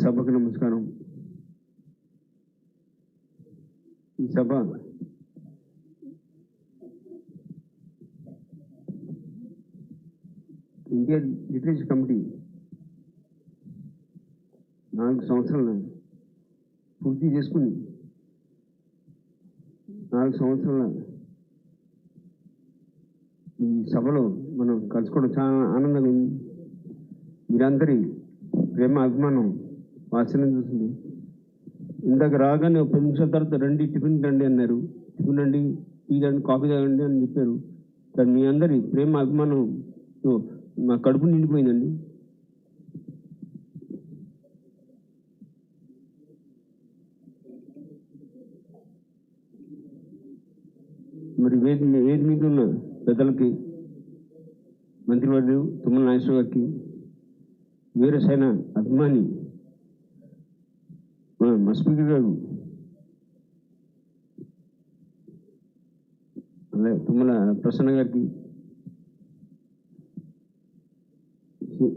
సభకు నమస్కారం. ఈ సభ ఇండియన్ లిటరేచర్ కమిటీ 4 సంవత్సరాలు పూర్తి చేసుకుని 4 సంవత్సరాల ఈ సభలో మనం కలుసుకోవడం చాలా ఆనందంగా ఉంది. మీరందరి ప్రేమ అభిమానం ఆశ్చర్యం చూస్తుంది. ఇందాక రాగానే 10 నిమిషాల తర్వాత రండి టిఫిన్ రండి అన్నారు. టిఫిన్ రండి, టీ రండి, కాఫీ తాగండి అని చెప్పారు. కానీ మీ అందరి ప్రేమ అభిమానం మా కడుపు నిండిపోయిందండి. మరి వేది మీద ఉన్న పెద్దలకి, మంత్రివర్యులు తుమ్మల నాగేశ్వర గారికి, వీరసేన అభిమాని మా స్పీకర్ గారు అలాగే తుమ్మల ప్రసన్న గారికి,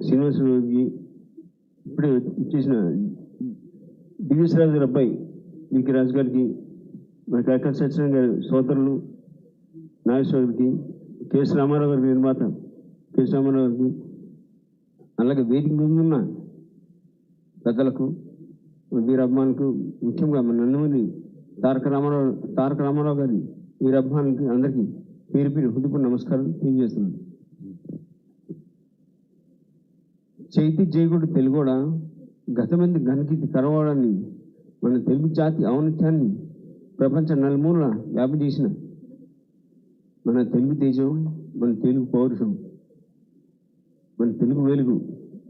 శ్రీనివాస గారికి, ఇప్పుడే ఇచ్చేసిన డివిఎస్ రాజు గారి అబ్బాయి వికి రాజు గారికి, మరి కాకర సత్యనారాయణ గారి సోదరులు నాగేశ్వర గారికి, కేఎస్ రామారావు గారికి, నిర్మాత కేఎస్ రామారావు గారికి, అలాగే వేదిక ముందున్న పెద్దలకు, వీర అభిమానులకు, ముఖ్యంగా మన నందమూరి తారక రామారావు గారి వీర అభిమానులకి అందరికీ పేరు పేరు హృదయపూర్వక నమస్కారం తెలియజేస్తున్నాను. చైతి జయగుడు తెలుగోడ గతమంది ఘనకీర్తి కరవాడని మన తెలుగు జాతి ఔన్నత్యాన్ని ప్రపంచ నలుమూల వ్యాపించేసిన మన తెలుగు తేజం, మన తెలుగు పౌరుషం, మన తెలుగు వెలుగు,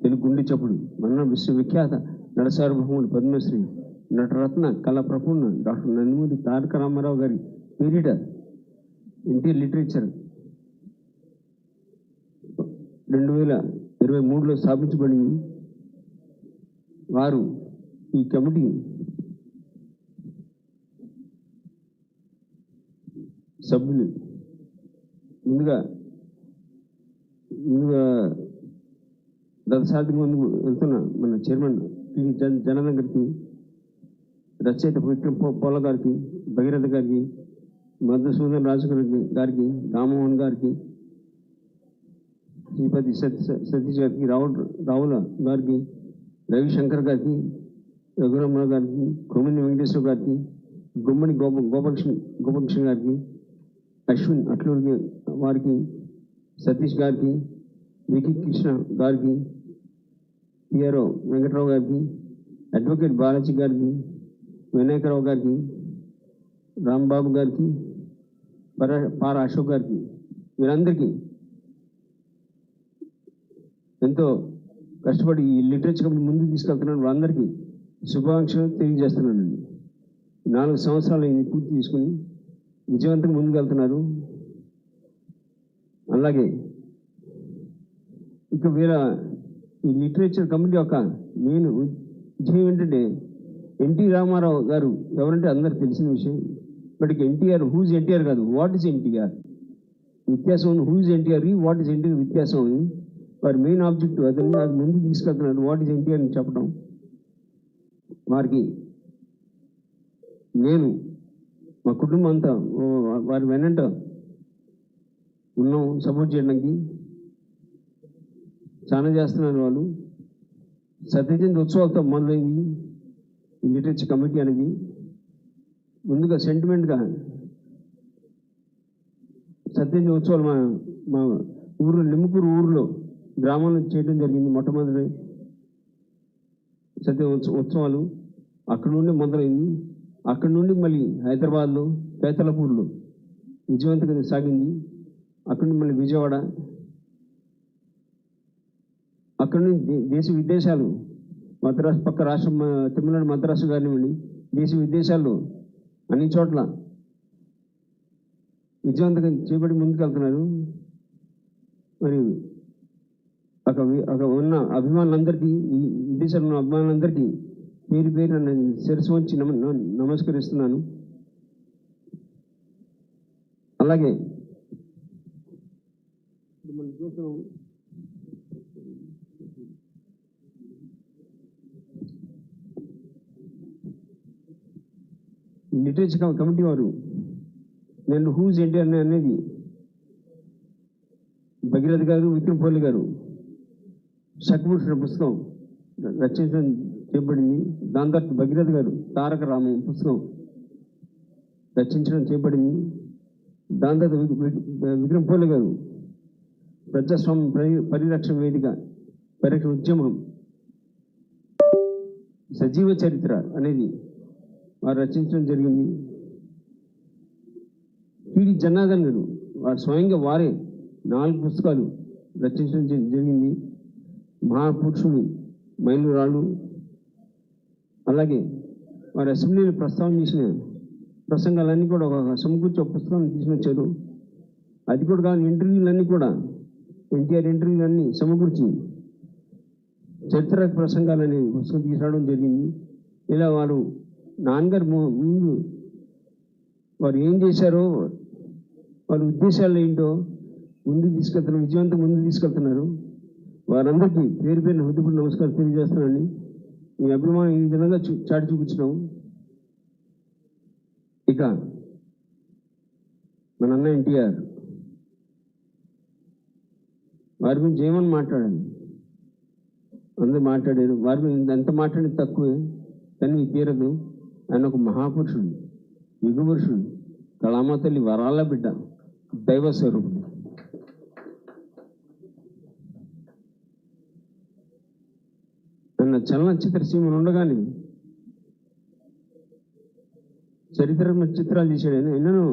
తెలుగు గుండె చప్పుడు, మన విశ్వవిఖ్యాత నడసార్వభౌముడు పద్మశ్రీ నటరత్న కళా ప్రపూర్ణ డాక్టర్ నందమూరి తారక రామారావు గారి పేరిట ఎన్టీఆర్ లిటరేచర్ 2023లో స్థాపించబడింది. వారు ఈ కమిటీ సభ్యులు ముందుగా రథసారథి ముందుకు వెళ్తున్న మన చైర్మన్ పి జనార్దన్ గారికి, రచయిత విక్రమ్ పోల గారికి, భగీరథ గారికి, మధుసూదన్ రాజు గారికి, రామ్మోహన్ గారికి, శ్రీపతి సతీష్ గారికి, రావుల గారికి, రవిశంకర్ గారికి, రఘురామ గారికి, కొమ్మిని వెంకటేశ్వర గారికి, గుమ్మడి గోపకృష్ణ గారికి, అశ్విన్ అట్లూరి వారికి, సతీష్ గారికి, వికి కృష్ణ గారికి, పిఆర్ఓ వెంకటరావు గారికి, అడ్వకేట్ బాలాజీ గారికి, వినాయకరావు గారికి, రాంబాబు గారికి, పార అశోక్ గారికి, వీరందరికీ ఎంతో కష్టపడి ఈ లిటరేచర్ కమిటీ ముందుకు తీసుకెళ్తున్నాను. వాళ్ళందరికీ శుభాకాంక్షలు తెలియజేస్తున్నానండి. 4 సంవత్సరాలు పూర్తి తీసుకుని విజయవంతంగా ముందుకు వెళ్తున్నారు. అలాగే ఇక ఈ లిటరేచర్ కమిటీ యొక్క మెయిన్ విజయం ఏంటంటే, ఎన్టీ రామారావు గారు ఎవరంటే అందరికి తెలిసిన విషయం. ఇప్పటికి ఎన్టీఆర్ హూజ్ ఎన్టీఆర్ కాదు, వాట్ ఈజ్ ఎన్టీఆర్ వ్యత్యాసం, whose NTR what is NTR వ్యత్యాసం అని వారి మెయిన్ ఆబ్జెక్టివ్ అది ముందుకు తీసుకెళ్తున్నారు. వాట్ ఈజ్ ఎన్టీఆర్ అని చెప్పడం, వారికి నేను మా కుటుంబం అంతా వారి వెనంట ఉన్నాం, సపోర్ట్ చేయడానికి చాలా చేస్తున్నారు. వాళ్ళు సత్యజయంతి ఉత్సవాలతో మొదలైంది ఈ లిటరేచర్ కమిటీ అనేది. ముందుగా సెంటిమెంట్గా సత్యజయంతి ఉత్సవాలు మా ఊరు నిమ్మకూరు ఊరిలో గ్రామంలో చేయడం జరిగింది. మొట్టమొదటి సత్య ఉత్సవాలు అక్కడ నుండి మొదలైంది. అక్కడ నుండి మళ్ళీ హైదరాబాద్లో పేతలపూర్లో విజయవంతంగా సాగింది. అక్కడి నుండి మళ్ళీ విజయవాడ, అక్కడి నుండి దేశ విదేశాలు, మద్రాసు పక్క రాష్ట్రం తమిళనాడు మద్రాసు కానివ్వండి, దేశ విదేశాల్లో అన్ని చోట్ల విజయవంతంగా చేపట్టి ముందుకు వెళ్తున్నారు. మరి అక్కడ ఉన్న అభిమానులందరికీ, విదేశాల్లో ఉన్న అభిమానులందరికీ పేరు పేరు నన్ను శిరస్సు వంచి నమస్కరిస్తున్నాను. అలాగే మనం చూస్తున్నాం లిటరేచర్ కమిటీ వారు నేను హూజ్ ఎన్టీఆర్ అనేది భగీరథ గారు, విక్రమపల్లి గారు శక్తిభూషణ పుస్తకం రచించడం చేయబడింది. దాని తర్వాత భగీరథ గారు తారక రామం పుస్తకం రచించడం చేయబడింది. దాని తర్వాత విక్రమపల్లి గారు ప్రజాస్వామ్య పరిరక్షణ వేదిక పరిరక్షణ ఉద్యమం సజీవ చరిత్ర అనేది వారు రచించడం జరిగింది. టిడి జనార్దన్ గారు వారు స్వయంగా వారే 4 పుస్తకాలు రచించడం జరిగింది. మహాపురుషుడు, మైలురాళ్ళు, అలాగే వారి అసెంబ్లీలో ప్రస్తావన చేసిన ప్రసంగాలన్నీ కూడా ఒక సమకూర్చి ఒక పుస్తకాన్ని తీసుకొచ్చారు. అది కూడా కాదు, ఇంటర్వ్యూలన్నీ కూడా ఎన్టీఆర్ ఇంటర్వ్యూలన్నీ సమకూర్చి చరిత్ర ప్రసంగాలని పుస్తకం తీసుకురావడం జరిగింది. ఇలా వారు నాన్నగారు ముందు వారు ఏం చేశారో, వారి ఉద్దేశాలు ఏంటో ముందుకు తీసుకెళ్తున్నారు, విజయవంతం ముందుకు తీసుకెళ్తున్నారు. వారందరికీ పేరు పేరున హృదయపూర్వక నమస్కారం తెలియజేస్తున్నానండి. మీ అభిమానం ఈ విధంగా చాటి చూపించడం. ఇక మన అన్న ఎన్టీఆర్ వారి గురించి ఏమని మాట్లాడాలి, అందరూ మాట్లాడారు. వారి గురించి ఎంత మాట్లాడేది తక్కువే, కానీ తీరదు. ఆయన ఒక మహాపురుషుడు, యుగపురుషుడు, కళామ తల్లి వరాల బిడ్డ, దైవ స్వరూపుడు. ఆయన చలనచిత్ర సీమలు ఉండగానే చరిత్రాత్మక చిత్రాలు తీశాడు. ఆయన ఎన్నో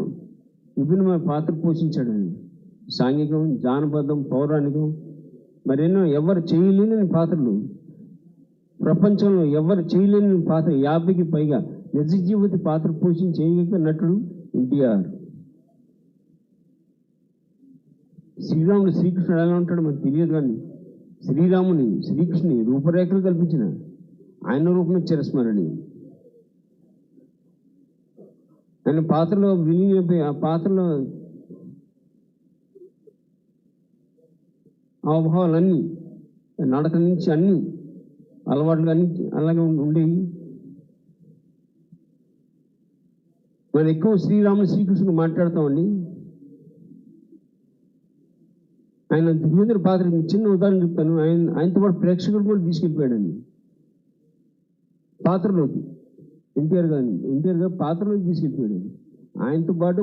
విభిన్నమైన పాత్ర పోషించాడు. ఆయన సాంఘికం, జానపదం, పౌరాణికం, మరెన్నో ఎవరు చేయలేని పాత్రలు, ప్రపంచంలో ఎవరు చేయలేని పాత్ర 50కి పైగా నిజ జీవిత పాత్ర పోషించే నటుడు ఎన్టీఆర్. శ్రీరాముడు, శ్రీకృష్ణుడు ఎలా ఉంటాడో మనకు తెలియదు, కానీ శ్రీరాముని, శ్రీకృష్ణుని రూపురేఖలు కల్పించిన ఆయన రూపమే చిరస్మరణి. ఆయన పాత్రలో విలీనమైపోయి ఆ పాత్రలో హావభావాలన్నీ, నడక నుంచి అన్ని అలవాట్లు అన్ని అలాగే ఉండేవి. మనం ఎక్కువ శ్రీరాముని, శ్రీకృష్ణుడు మాట్లాడతామండి. ఆయన దుర్యోధన పాత్ర చిన్న ఉదాహరణ చెప్తాను. ఆయనతో పాటు ప్రేక్షకులు కూడా తీసుకెళ్ళిపోయాడండి పాత్రలోకి. ఎన్టీఆర్ గారు పాత్రలోకి తీసుకెళ్ళిపోయాడు. ఆయనతో పాటు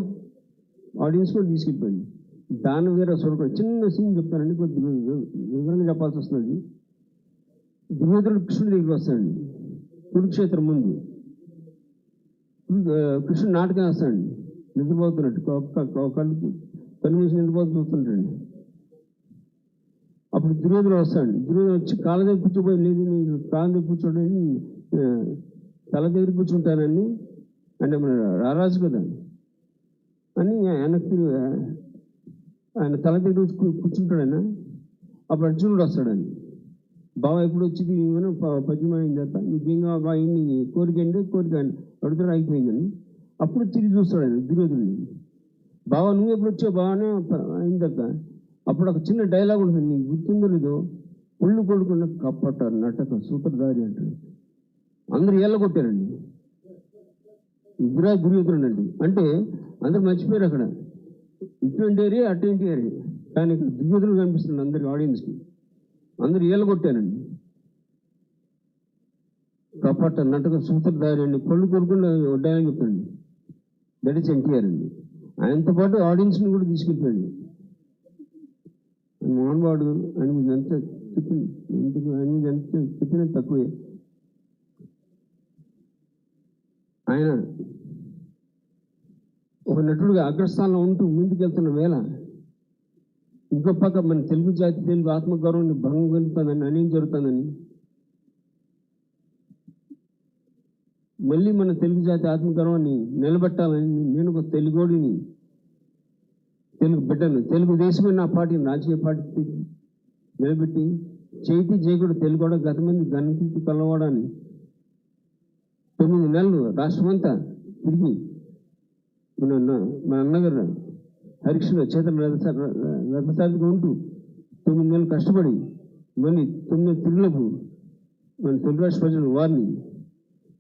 ఆడియన్స్ కూడా తీసుకెళ్ళిపోయాడు. దాని వేరే స్వరూపం చిన్న సీన్ చెప్తానండి, కొద్దిగా వివరంగా చెప్పాల్సి వస్తుంది. దుర్యోధనుడు కృష్ణుడి దగ్గరికి వస్తాడండి కురుక్షేత్రం ముందు. కృష్ణుడు నాటకం వేస్తాడండి, నిద్రపోతున్నట్టు కళ్ళు మూసి నిద్రపోతూ చూస్తుంటాడు. అప్పుడు దుర్యోధనుడు వస్తాడు. దుర్యోధన వచ్చి కాళ్ళ దగ్గర కూర్చోపోయి, లేదు నేను కాళ్ళ దగ్గర కూర్చోండి, తల దగ్గర కూర్చుంటానని, అంటే మన రారాజు కదా అని వెనక్కి ఆయన తల దగ్గర కూర్చుంటాడు. ఆయన అప్పుడు అర్జునుడు వస్తాడని, బావ ఎప్పుడు వచ్చింది పద్యం అయిన తర్వాత మీకేంగా బాగా కోరిక అండి, కోరిక అడుగుతాడు అయిపోయిందని. అప్పుడు తిరిగి చూస్తాడు ఆయన దుర్యోధనుడిని, బావ నువ్వు ఎప్పుడు వచ్చావు బాగానే అయిన తర్వాత. అప్పుడు ఒక చిన్న డైలాగ్ ఉంటుంది, నీకు గుర్తుందో లేదో, ఒళ్ళు కొడుకున్న కప్పట నటక సూత్రధారి అంటాడు. అందరూ ఏళ్ళ కొట్టారండి, ఇద్దరా దుర్యోధనుడు అండి. అంటే అందరూ మర్చిపోయారు అక్కడ, ఇటువంటి ఏరియా అటువంటి ఏరియా, కానీ ఇక్కడ దుర్యోధనుడు కనిపిస్తుంది అందరికి, ఆడియన్స్కి. అందరూ ఏళ్ళ కొట్టారండి. కపట నటక సూత్రధారి అండి, పళ్ళు కొడుకున్న డైలాగ్ చెప్తాండి. దట్ ఈస్ ఎన్టీఆర్ అండి. ఆయనతో పాటు ఆడియన్స్ని కూడా తీసుకెళ్ళిపోయాడు. మోహన్బాబు ఆయన మీద ఎంత చెప్పినా తక్కువే. ఆయన ఒక నటుడుగా అగ్రస్థానంలో ఉంటూ ముందుకెళ్తున్న వేళ ఇంకో పక్క మన తెలుగు జాతి, తెలుగు ఆత్మగౌరవాన్ని భంగం కలుగుతుందని, అనేం జరుగుతుందని, మళ్ళీ మన తెలుగు జాతి ఆత్మగౌరవాన్ని నిలబెట్టాలని నేను ఒక తెలుగోడిని, తెలుగు బిడ్డను, తెలుగుదేశమే నా పార్టీని రాజకీయ పార్టీ నిలబెట్టి చేతి చేయకూడదు తెలుగు గతమంది గణకీర్తి కలవడాన్ని 9 నెలలు రాష్ట్రమంతా తిరిగి మన అన్నగారు హరీష్లో చేతన రథసారిగా ఉంటూ 9 నెలలు కష్టపడి మళ్ళీ 9 తిరుగులకు మన తెలుగు రాష్ట్ర ప్రజలు వారిని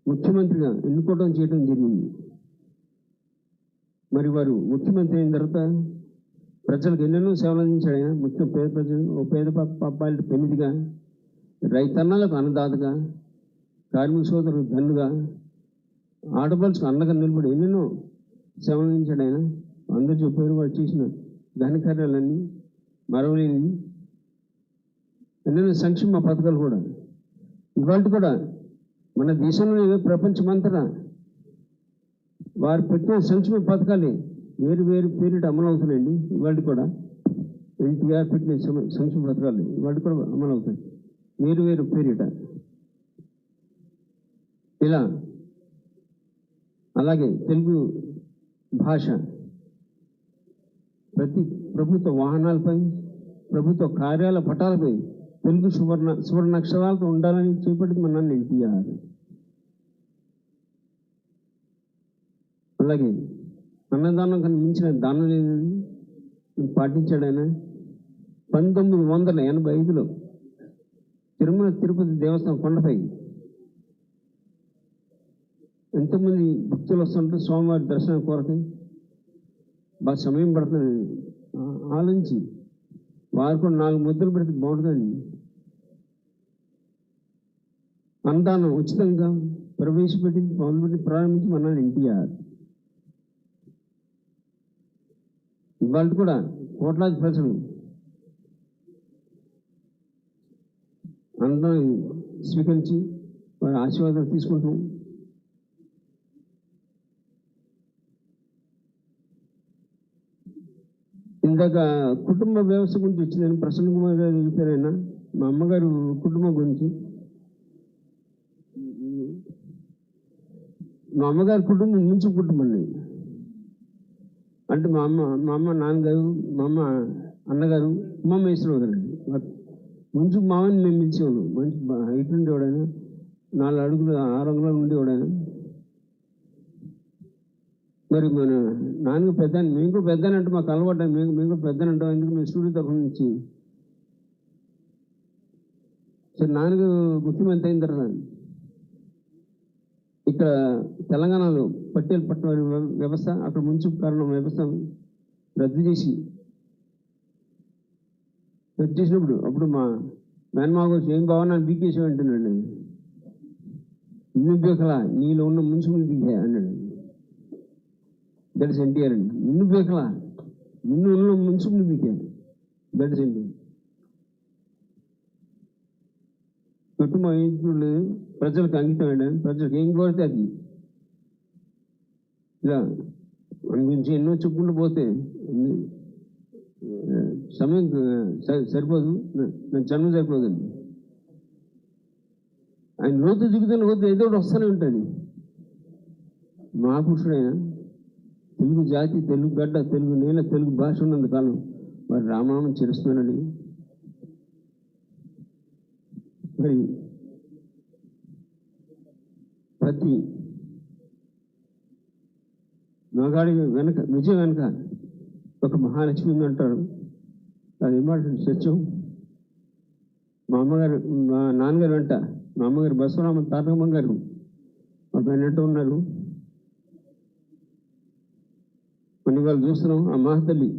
ముఖ్యమంత్రిగా ఎన్నుకోవడం చేయడం జరిగింది. మరి వారు ముఖ్యమంత్రి అయిన తర్వాత ప్రజలకు ఎన్నెన్నో సేవలు అందించాడు ఆయన. ముఖ్యం పేద ప్రజలు, ఓ పేద పాపాలి పెన్నిదిగా, రైతన్నలకు అన్నదాతగా, కార్మిక సోదరులకు దన్నుగా, ఆడపడుచుకు అండగా నిలబడి ఎన్నెన్నో సేవలు అందించాడు ఆయన. అందరూ చెప్పారు వాడు చేసిన ఘనకార్యాలన్నీ మరవలేనివి. ఎన్నెన్నో సంక్షేమ పథకాలు కూడా ఇవాళ కూడా మన దేశంలో ప్రపంచమంతటా వారు పెట్టిన సంక్షేమ పథకాలే వేరు వేరు పేరిట అమలు అవుతున్నాయండి. ఇవాళ కూడా ఎన్టీఆర్ పెట్టిన సంక్షేమ పథకాలు ఇవాళ కూడా అమలు అవుతాయి వేరు వేరు పేరిట. ఇలా అలాగే తెలుగు భాష ప్రతి ప్రభుత్వ వాహనాలపై, ప్రభుత్వ కార్యాలయ పటాలపై తెలుగు సువర్ణాక్షరాలతో ఉండాలని చేపట్టింది మన ఎన్టీఆర్. అలాగే అన్నదానం కన్నా మించిన దానం లేదని పాటించాడు ఆయన. 1985లో తిరుమల తిరుపతి దేవస్థానం కొండపై ఎంతోమంది భక్తులు వస్తుంటారు స్వామివారి దర్శనం కొరకు. బాగా సమయం పడుతుంది ఆలోచించి వారు కూడా 4 ముద్దలు పెడితే బాగుంటుందండి. అన్నదానం ఉచితంగా ప్రవేశపెట్టింది, మొదలుపెట్టి ప్రారంభించి మన ఎన్టీఆర్. ఇవాళ కూడా కోట్లాది ప్రజలు అన్నదానం స్వీకరించి వారి ఆశీర్వాదాలు తీసుకుంటాం. ఇందాక కుటుంబ వ్యవస్థ గురించి వచ్చిందని ప్రసన్న కుమార్ గారు చెప్పారైనా. మా అమ్మగారు కుటుంబం గురించి, మా అమ్మగారి కుటుంబం ముంచు కుటుంబం అండి. అంటే మా అమ్మ నాన్నగారు, మా అమ్మ అన్నగారు, ఉమామేశ్వరరావు గారు అండి. ముంచు మామని మేము పిలిచేవాళ్ళం. మంచి హైట్ ఉండేవాడైనా, 4 అడుగులు 6 అంగుళాలు ఉండేవాడైనా. మరి మన నాన్నగా పెద్ద, మేము కూడా పెద్ద అంటే మాకు అలవాటు, మేము కూడా పెద్ద అంటాం. ఎందుకు మేము స్టూడియో తరఫు నుంచి సరే నాన్నగా ముఖ్యమంత్రి అయిన తర్వాత ఇక్కడ తెలంగాణలో పట్టేలు పట్టణ వ్యవస్థ, అక్కడ మున్సిపల్ కారణం వ్యవస్థ రద్దు చేసినప్పుడు అప్పుడు మా మేనమావ వచ్చి ఏం బావన్నా బీకేసి అంటున్నాడు. ఇన్ని బీకలా నీలో ఉన్న మున్సిపల్ బీకే అన్నాడు. దట్ ఇస్ ఎన్టీఆర్ అండి. నిన్ను బీకలా నిన్ను ఉన్న మున్సిపల్ బీకే, దట్ ఇస్ ఎన్టీఆర్. కుటుంబం ఏం చూడలేదు, ప్రజలకు అంకితమైన, ప్రజలకు ఏం కోరితే అది. ఇలా మన గురించి ఎన్నో చెప్పుకుంటూ పోతే సమయం సరిపోదు, నా జన్మ సరిపోదండి. ఆయన లోతు దిగుతున్న కొద్ది ఏదో ఒకటి వస్తూనే ఉంటుంది. మహాపురుషుడైన తెలుగు జాతి, తెలుగు గడ్డ, తెలుగు నేల, తెలుగు భాష ఉన్నందుకాలం వారి రామనామం చిరుస్తున్నానండి. మరి ప్రతి మగాడి వెనక, విజయం వెనక ఒక మహాలక్ష్మి ఉందంటారు. అది ఏమాట సత్యం. మా నాన్నగారు వెంట మా అమ్మగారు బసవరామ తారకమ్మ గారు ఒక వెంట ఉన్నారు. కొన్ని వాళ్ళు చూస్తున్నాం. ఆ మహాతల్లి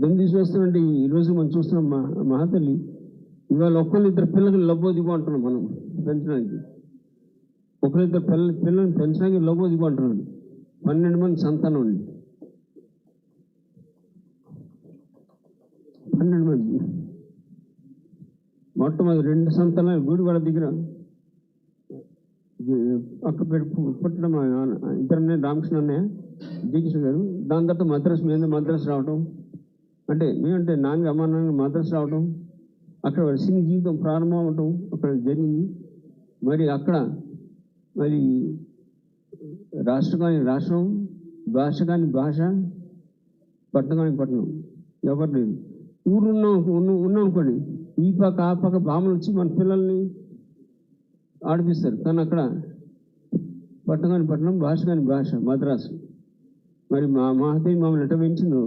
దాన్ని తీసుకొస్తామంటే ఈరోజు మనం చూస్తున్నాం. మహాతల్లి ఇవాళ ఒక్కరిద్దరు పిల్లలకి లబ్బోదిగో అంటున్నాం మనం పెంచడానికి. ఒకరిద్దరు పిల్లల్ని పెంచడానికి లబ్బోదిగో అంటున్నాడు. 12 మంది సంతానం అండి. 12 మంది. మొట్టమొదటి 2 సంతానాలు గుడివాడ దగ్గర అక్కడ పుట్టడం ఇద్దరు రామకృష్ణ అన్నయ్య, దీక్ష గారు. దాని తర్వాత మద్రాసు రావటం, అంటే మేమంటే అమ్మ నాన్న మద్రాసు రావటం, అక్కడ సినీ జీవితం ప్రారంభం అవటం అక్కడ జరిగింది. మరి అక్కడ మరి రాష్ట్రం కాని రాష్ట్రం, భాష కాని భాష, పట్టణం కాని పట్టణం ఎవరు లేదు. ఉన్నాం అనుకోండి, ఈ పక్క ఆ పక్క బామలు వచ్చి మన పిల్లల్ని ఆడిపిస్తారు. కానీ అక్కడ పట్టణం కాని పట్టణం, భాష కాని భాష, మద్రాసు. మరి మా మహతయ్య మమ్మల్ని ఎట్ట పెంచిందో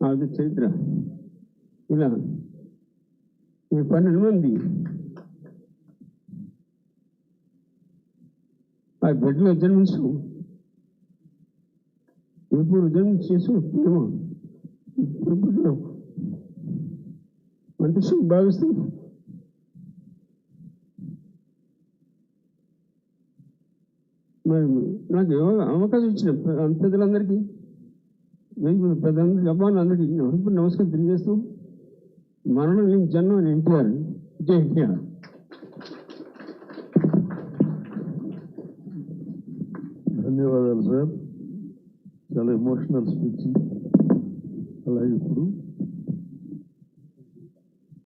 అది చరిత్ర. ఇలా 12 మంది ఆ బిడ్డలో జన్మించు ఎప్పుడు జన్మించేసి ప్రేమ ఎప్పుడు మనిషి భావిస్తూ మరి నాకు అవకాశం ఇచ్చిన పెద్దలందరికీ పెద్దలందరికీ అబ్బాయిలందరికీ ఇప్పుడు నమస్కారం తెలియజేస్తూ మరణం లేని జన్మ ఎన్టీఆర్ జై ఎన్టీఆర్. ధన్యవాదాలు సార్, చాలా ఎమోషనల్ స్పీచ్. అలాగే ఇప్పుడు